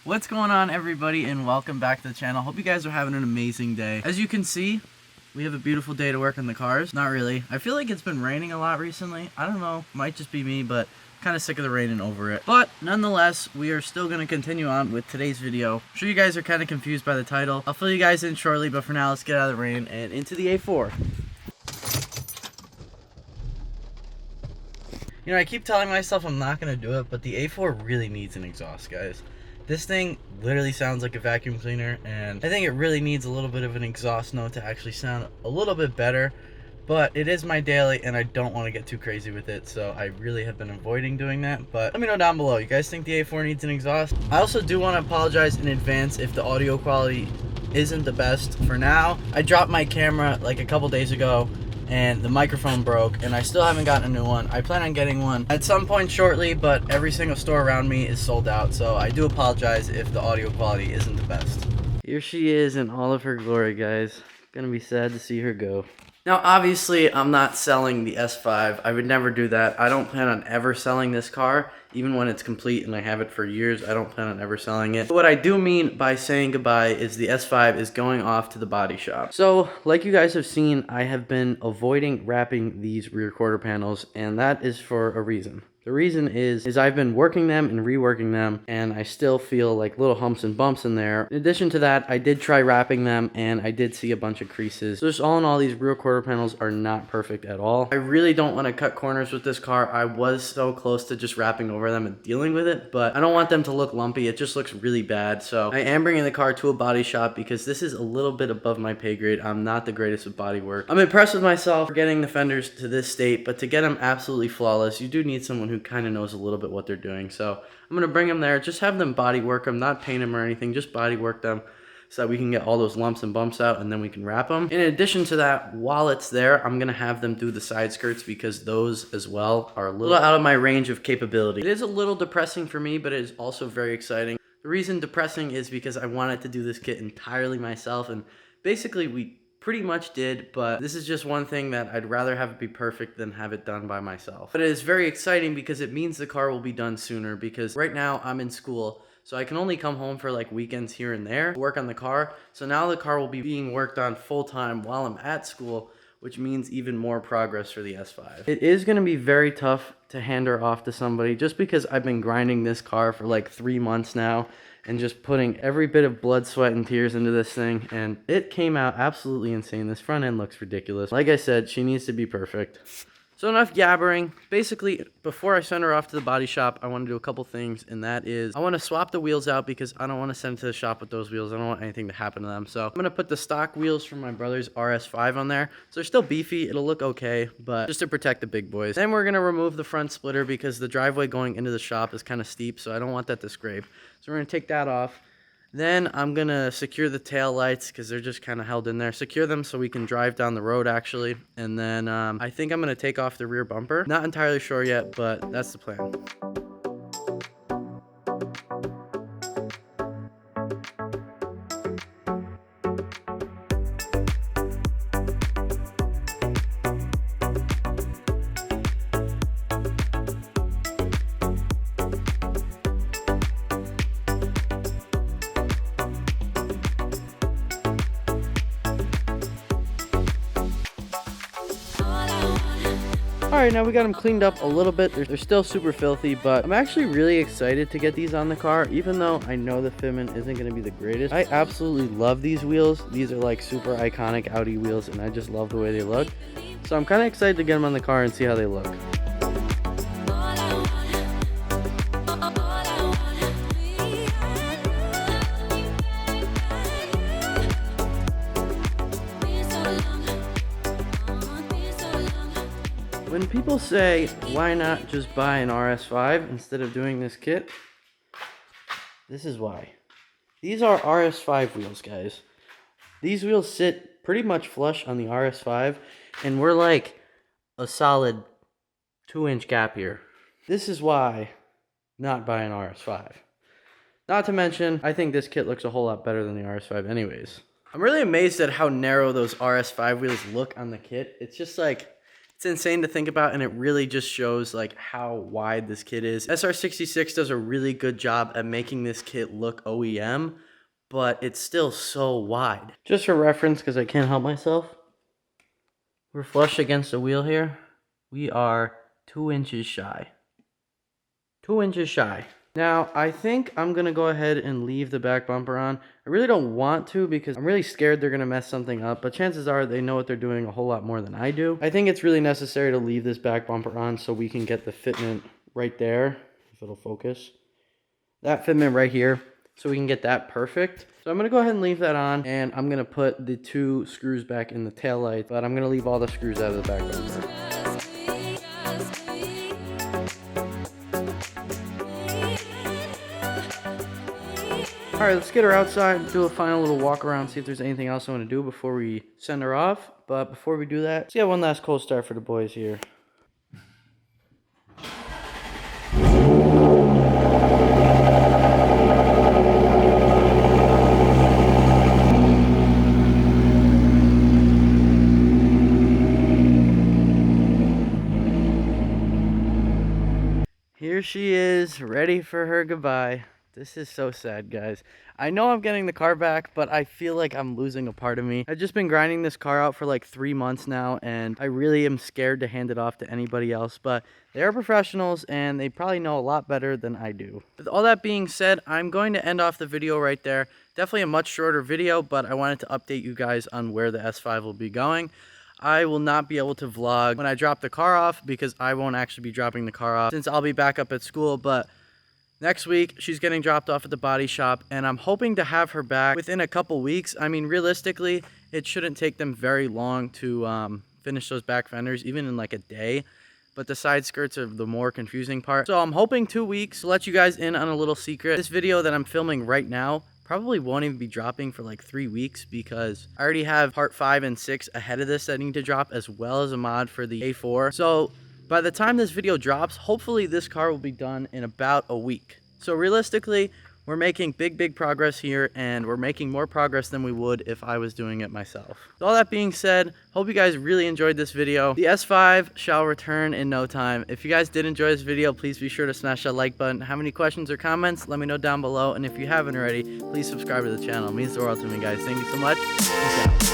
What's going on, everybody, and welcome back to the channel. Hope you guys are having an amazing day. As you can see, we have a beautiful day to work on the cars. Not really. I feel like it's been raining a lot recently. I don't know, might just be me, but kind of sick of the rain and over it. But nonetheless, we are still going to continue on with today's video. I'm sure you guys are kind of confused by the title. I'll fill you guys in shortly, but for now, let's get out of the rain and into the A4. You know, I keep telling myself I'm not going to do it, but the A4 really needs an exhaust, guys. This thing literally sounds like a vacuum cleaner, and I think it really needs a little bit of an exhaust note to actually sound a little bit better. But it is my daily, and I don't want to get too crazy with it, so I really have been avoiding doing that. But let me know down below. You guys think the A4 needs an exhaust? I also do want to apologize in advance if the audio quality isn't the best. For now, I dropped my camera like a couple days ago, and the microphone broke, and I still haven't gotten a new one. I plan on getting one at some point shortly, but every single store around me is sold out, so I do apologize if the audio quality isn't the best. Here she is in all of her glory, guys. Gonna be sad to see her go. Now, obviously, I'm not selling the S5. I would never do that. I don't plan on ever selling this car, even when it's complete and I have it for years. I don't plan on ever selling it. But what I do mean by saying goodbye is the S5 is going off to the body shop. So, like you guys have seen, I have been avoiding wrapping these rear quarter panels, and that is for a reason. The reason is I've been working them and reworking them, and I still feel like little humps and bumps in there. In addition to that, I did try wrapping them, and I did see a bunch of creases. So just all in all, these rear quarter panels are not perfect at all. I really don't want to cut corners with this car. I was so close to just wrapping over them and dealing with it, but I don't want them to look lumpy. It just looks really bad. So I am bringing the car to a body shop because this is a little bit above my pay grade. I'm not the greatest with body work. I'm impressed with myself for getting the fenders to this state, but to get them absolutely flawless, you do need someone who kind of knows a little bit what they're doing. So I'm going to bring them there, just have them body work them, not paint them or anything, just body work them so that we can get all those lumps and bumps out, and then we can wrap them. In addition to that, while it's there, I'm going to have them do the side skirts because those as well are a little out of my range of capability. It is a little depressing for me, but it is also very exciting. The reason depressing is because I wanted to do this kit entirely myself, and basically we pretty much did, but this is just one thing that I'd rather have it be perfect than have it done by myself. But it is very exciting because it means the car will be done sooner, because right now I'm in school, so I can only come home for like weekends here and there to work on the car. So now the car will be being worked on full time while I'm at school, which means even more progress for the S5. It is going to be very tough to hand her off to somebody just because I've been grinding this car for like 3 months now and just putting every bit of blood, sweat, and tears into this thing, and it came out absolutely insane. This front end looks ridiculous. Like I said, she needs to be perfect. So enough yabbering. Basically, before I send her off to the body shop, I want to do a couple things, and that is I want to swap the wheels out because I don't want to send to the shop with those wheels. I don't want anything to happen to them. So I'm going to put the stock wheels from my brother's RS5 on there. So they're still beefy. It'll look okay, but just to protect the big boys. Then we're going to remove the front splitter because the driveway going into the shop is kind of steep, so I don't want that to scrape. So we're going to take that off. Then I'm going to secure the tail lights because they're just kind of held in there. Secure them so we can drive down the road, actually. And then I think I'm going to take off the rear bumper. Not entirely sure yet, but that's the plan. Alright, now we got them cleaned up a little bit. They're still super filthy, but I'm actually really excited to get these on the car, even though I know the fitment isn't going to be the greatest. I absolutely love these wheels. These are like super iconic Audi wheels, and I just love the way they look. So I'm kind of excited to get them on the car and see how they look. When people say, why not just buy an RS5 instead of doing this kit? This is why. These are RS5 wheels, guys. These wheels sit pretty much flush on the RS5, and we're like a solid 2-inch gap here. This is why not buy an RS5. Not to mention, I think this kit looks a whole lot better than the RS5 anyways. I'm really amazed at how narrow those RS5 wheels look on the kit. It's just like, It's insane to think about, and it really just shows like how wide this kit is. SR66 does a really good job at making this kit look OEM, but it's still so wide. Just for reference, because I can't help myself, we're flush against the wheel here. We are 2 inches shy. 2 inches shy. Now, I think I'm going to go ahead and leave the back bumper on. I really don't want to because I'm really scared they're going to mess something up, but chances are they know what they're doing a whole lot more than I do. I think it's really necessary to leave this back bumper on so we can get the fitment right there, if it'll focus. That fitment right here, so we can get that perfect. So I'm going to go ahead and leave that on, and I'm going to put the 2 screws back in the taillight, but I'm going to leave all the screws out of the back bumper. Alright, let's get her outside, do a final little walk around, see if there's anything else I want to do before we send her off. But before we do that, let's get one last cold start for the boys here. Here she is, ready for her goodbye. This is so sad, guys. I know I'm getting the car back, but I feel like I'm losing a part of me. I've just been grinding this car out for like 3 months now, and I really am scared to hand it off to anybody else, but they are professionals, and they probably know a lot better than I do. With all that being said, I'm going to end off the video right there. Definitely a much shorter video, but I wanted to update you guys on where the S5 will be going. I will not be able to vlog when I drop the car off because I won't actually be dropping the car off since I'll be back up at school, but next week, she's getting dropped off at the body shop, and I'm hoping to have her back within a couple weeks. I mean, realistically, it shouldn't take them very long to finish those back fenders, even in like a day. But the side skirts are the more confusing part. So I'm hoping 2 weeks to let you guys in on a little secret. This video that I'm filming right now probably won't even be dropping for like 3 weeks because I already have part 5 and 6 ahead of this that need to drop, as well as a mod for the A4. So by the time this video drops, hopefully this car will be done in about a week. So realistically, we're making big progress here, and we're making more progress than we would if I was doing it myself. With all that being said, hope you guys really enjoyed this video. The S5 shall return in no time. If you guys did enjoy this video, please be sure to smash that like button. Have any questions or comments, let me know down below. And if you haven't already, please subscribe to the channel. It means the world to me, guys. Thank you so much. Peace out.